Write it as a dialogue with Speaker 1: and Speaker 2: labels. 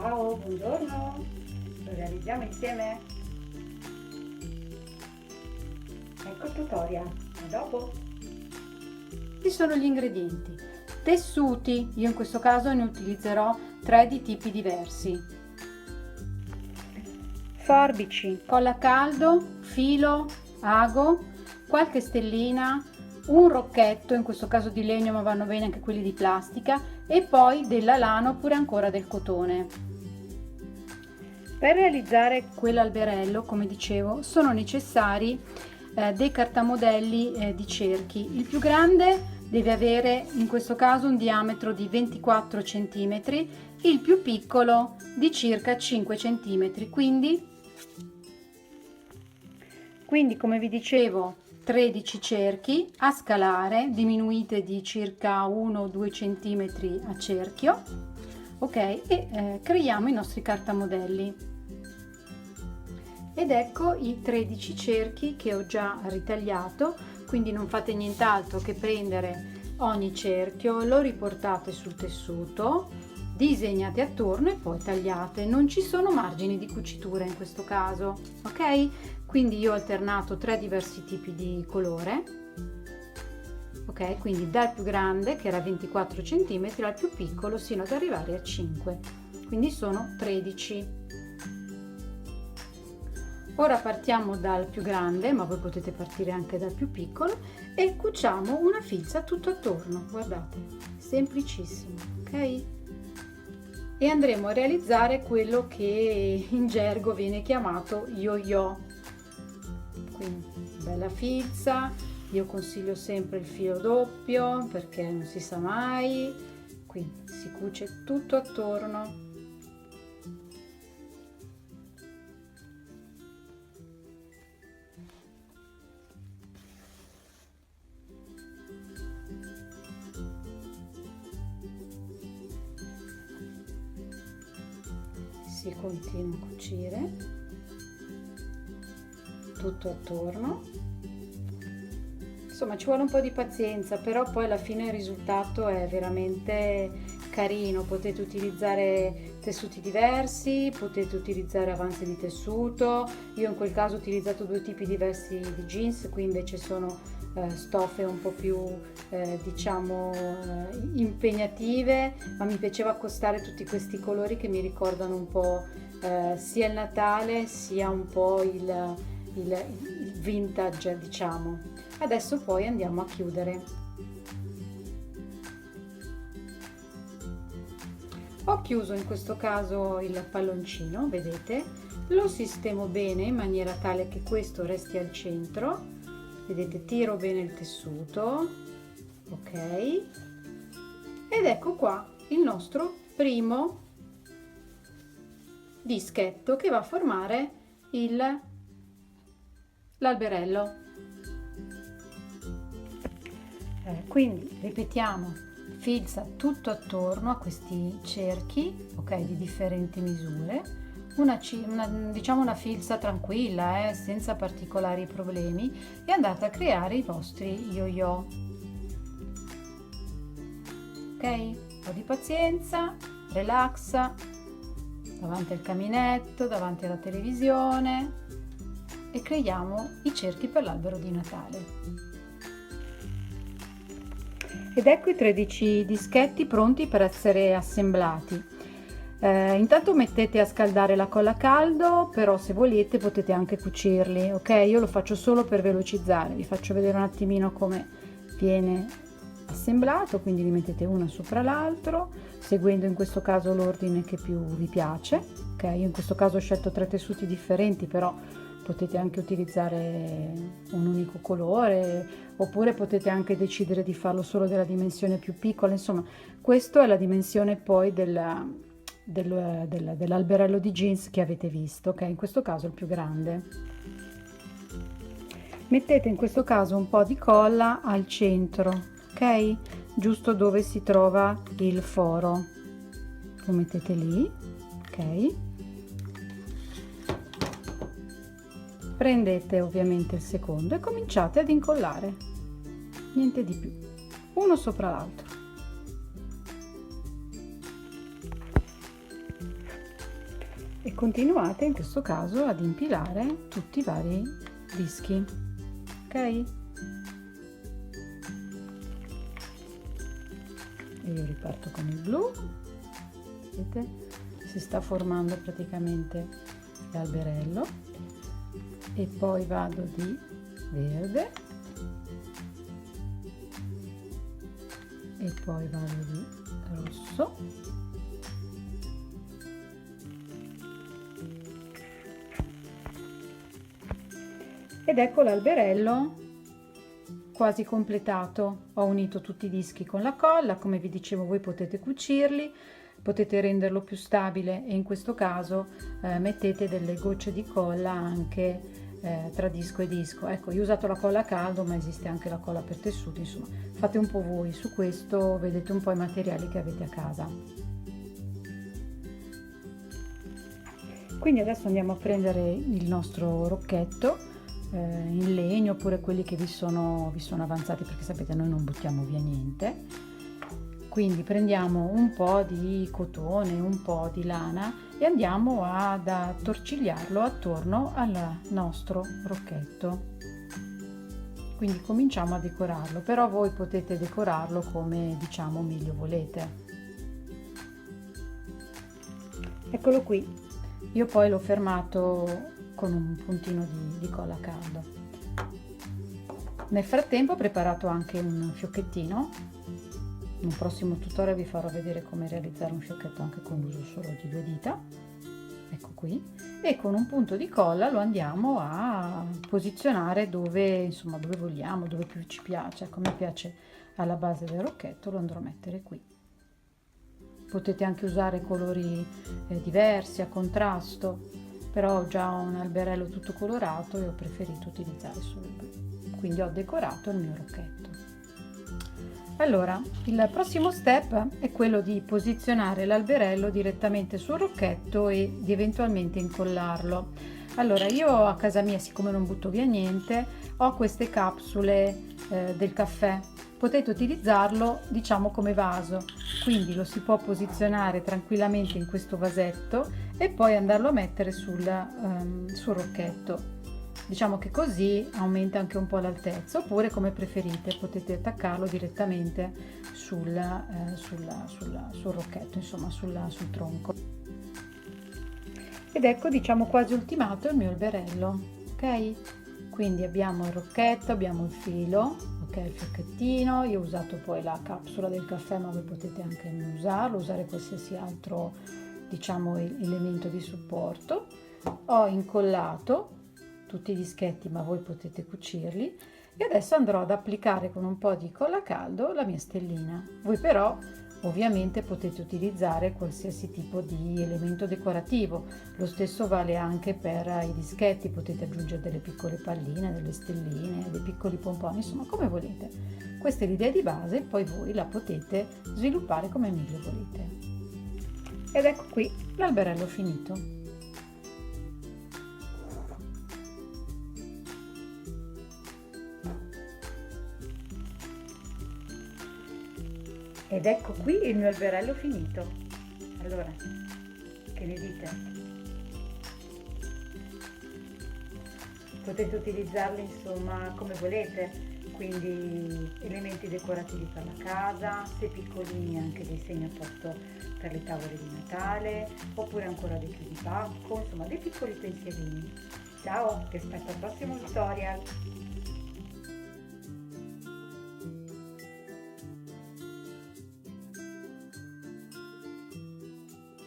Speaker 1: Ciao, buongiorno, lo realizziamo insieme? Ecco il tutorial, a dopo!
Speaker 2: Ci sono gli ingredienti. Tessuti, io in questo caso ne utilizzerò 3 di tipi diversi.
Speaker 1: Forbici,
Speaker 2: Colla a caldo, filo, ago, qualche stellina, un rocchetto, in questo caso di legno ma vanno bene anche quelli di plastica, e poi della lana oppure ancora del cotone. Per realizzare quell'alberello, come dicevo, sono necessari dei cartamodelli di cerchi. Il più grande deve avere in questo caso un diametro di 24 cm, il più piccolo di circa 5 cm, quindi come vi dicevo 13 cerchi a scalare, diminuite di circa 1-2 cm a cerchio, ok, e creiamo i nostri cartamodelli. Ed ecco i 13 cerchi che ho già ritagliato, quindi non fate nient'altro che prendere ogni cerchio, lo riportate sul tessuto, disegnate attorno e poi tagliate. Non ci sono margini di cucitura in questo caso, ok? Quindi io ho alternato 3 diversi tipi di colore, ok? Quindi dal più grande, che era 24 cm, al più piccolo sino ad arrivare a 5, quindi sono 13. Ora partiamo dal più grande, ma voi potete partire anche dal più piccolo, e cuciamo una filza tutto attorno, guardate, semplicissimo, ok? E andremo a realizzare quello che in gergo viene chiamato yo-yo. Quindi bella filza, io consiglio sempre il filo doppio perché non si sa mai, quindi si cuce tutto attorno. Si continua a cucire tutto attorno. Insomma, ci vuole un po' di pazienza, però poi alla fine il risultato è veramente carino. Potete utilizzare tessuti diversi, potete utilizzare avanzi di tessuto. Io in quel caso ho utilizzato 2 tipi diversi di jeans, qui invece sono stoffe un po' più diciamo impegnative, ma mi piaceva accostare tutti questi colori che mi ricordano un po' sia il Natale sia un po' il vintage, diciamo. Adesso poi andiamo a chiudere. Ho chiuso in questo caso il palloncino, vedete, lo sistemo bene in maniera tale che questo resti al centro. Vedete, tiro bene il tessuto, ok, ed ecco qua il nostro primo dischetto che va a formare l'alberello. Quindi ripetiamo, filza tutto attorno a questi cerchi, ok, di differenti misure. Diciamo una filza tranquilla, senza particolari problemi, e andate a creare i vostri yo-yo. Ok? Un po' di pazienza, relaxa, davanti al caminetto, davanti alla televisione, e creiamo i cerchi per l'albero di Natale. Ed ecco i 13 dischetti pronti per essere assemblati. Intanto mettete a scaldare la colla a caldo, però se volete potete anche cucirli, ok? Io lo faccio solo per velocizzare, vi faccio vedere un attimino come viene assemblato, quindi li mettete uno sopra l'altro, seguendo in questo caso l'ordine che più vi piace, ok? Io in questo caso ho scelto 3 tessuti differenti, però potete anche utilizzare un unico colore, oppure potete anche decidere di farlo solo della dimensione più piccola. Insomma, questa è la dimensione poi dell'alberello di jeans che avete visto, ok? In questo caso il più grande. Mettete in questo caso un po' di colla al centro, ok? Giusto dove si trova il foro. Lo mettete lì, ok? Prendete ovviamente il secondo e cominciate ad incollare, niente di più, uno sopra l'altro. e continuate in questo caso ad impilare tutti i vari dischi, ok? E io riparto con il blu, vedete? Si sta formando praticamente l'alberello, e poi vado di verde e poi vado di rosso ed ecco l'alberello quasi completato. Ho unito tutti i dischi con la colla, come vi dicevo voi potete cucirli, potete renderlo più stabile, e in questo caso mettete delle gocce di colla anche tra disco e disco. Ecco, io ho usato la colla a caldo, ma esiste anche la colla per tessuti, insomma fate un po' voi su questo, vedete un po' i materiali che avete a casa. Quindi adesso andiamo a prendere il nostro rocchetto in legno, oppure quelli che vi sono avanzati, perché sapete noi non buttiamo via niente. Quindi prendiamo un po' di cotone, un po' di lana e andiamo ad attorcigliarlo attorno al nostro rocchetto. Quindi cominciamo a decorarlo, però voi potete decorarlo come diciamo meglio volete. Eccolo qui, io poi l'ho fermato con un puntino di colla a caldo. Nel frattempo ho preparato anche un fiocchettino. In un prossimo tutorial vi farò vedere come realizzare un fiocchetto anche con l'uso solo di 2 dita. Ecco qui, e con un punto di colla lo andiamo a posizionare dove, insomma, dove vogliamo, dove più ci piace. Come piace alla base del rocchetto lo andrò a mettere qui. Potete anche usare colori diversi a contrasto, però ho già un alberello tutto colorato e ho preferito utilizzare solo il blu, quindi ho decorato il mio rocchetto. Allora, il prossimo step è quello di posizionare l'alberello direttamente sul rocchetto e di eventualmente incollarlo. Allora, io a casa mia, siccome non butto via niente, ho queste capsule del caffè. Potete utilizzarlo diciamo come vaso, quindi lo si può posizionare tranquillamente in questo vasetto e poi andarlo a mettere sul rocchetto. Diciamo che così aumenta anche un po' l'altezza, oppure come preferite potete attaccarlo direttamente sul rocchetto, insomma sul tronco. Ed ecco, diciamo quasi ultimato il mio alberello, ok? Quindi abbiamo il rocchetto, abbiamo il filo, ok, il fiocchettino. Io ho usato poi la capsula del caffè, ma voi potete anche non usarlo, usare qualsiasi altro, diciamo, elemento di supporto. Ho incollato tutti i dischetti, ma voi potete cucirli, e adesso andrò ad applicare con un po' di colla a caldo la mia stellina. Voi però ovviamente potete utilizzare qualsiasi tipo di elemento decorativo, lo stesso vale anche per i dischetti, potete aggiungere delle piccole palline, delle stelline, dei piccoli pomponi, insomma come volete. Questa è l'idea di base, poi voi la potete sviluppare come meglio volete. Ed ecco qui l'alberello finito. Ed ecco qui il mio alberello finito. Allora, che ne dite? Potete utilizzarli insomma come volete, quindi elementi decorativi per la casa, se piccolini anche dei segni apposta per le tavole di Natale, oppure ancora dei chiudipacco, insomma dei piccoli pensierini. Ciao, ti aspetto al prossimo tutorial!